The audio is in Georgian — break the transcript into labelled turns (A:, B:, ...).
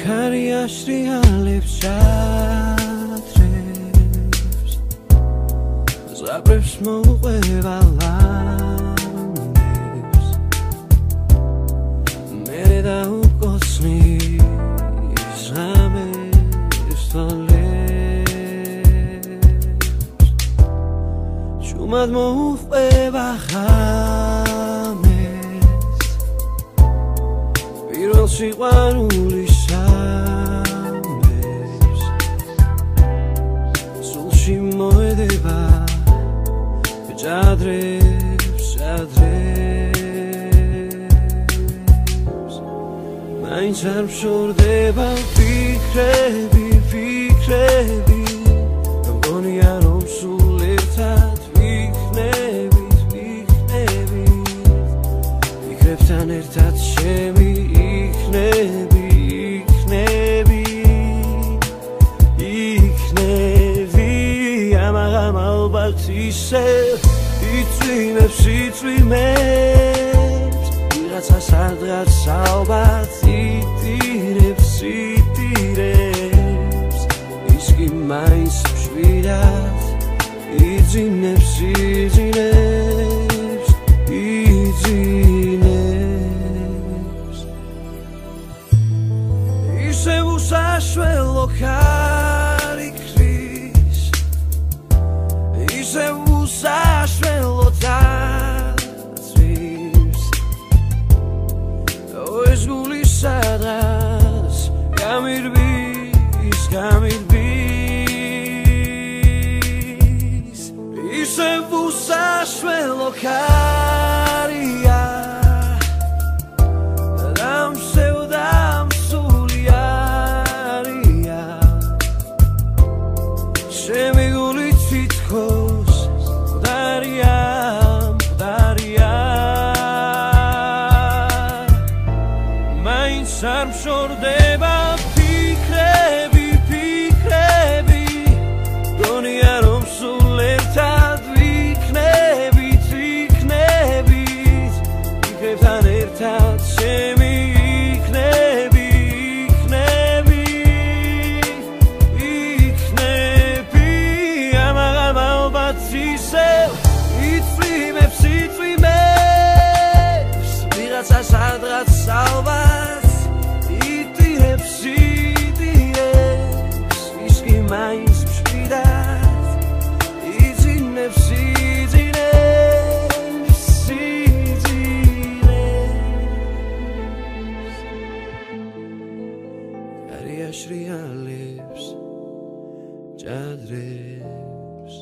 A: Kariyas realებს ჭადრებს ზაბრებს მოუყვება ლამებს მერე დაუკოცნის ღამეს თვალებს შუმად მოუყვება ღამეს პირველ სიყვარულის მოედება ჭადრებს მაინც არ მშორდება ფიქრები მგონია რომ სულ ერთად ვიქნებით ფიქრებთან ერთად შემი იქნები ისევ იწვიმებს ვიღაცა სადღაც საუბარს იტირებს ის კი მაინც მშვიდად იძინებს ისევ უსაშველო უსაშველო დაწვირს ეს გული სადღაც გამირბის ისევ უსაშველო ქარია დამსევდამსულიარია შემი გული თითქოს არ მშორდება ფიქრები გონია რომ სულ ერთად ვიქნებით ფიქრებთან ერთად შემი იქნები ამაღამ ალბათ ისევ იწვიმებს ვიღაცა სადღაც საუბარს ის კი მაინც მშვიდად იძინებს კარია შრიალებს ჭადრებს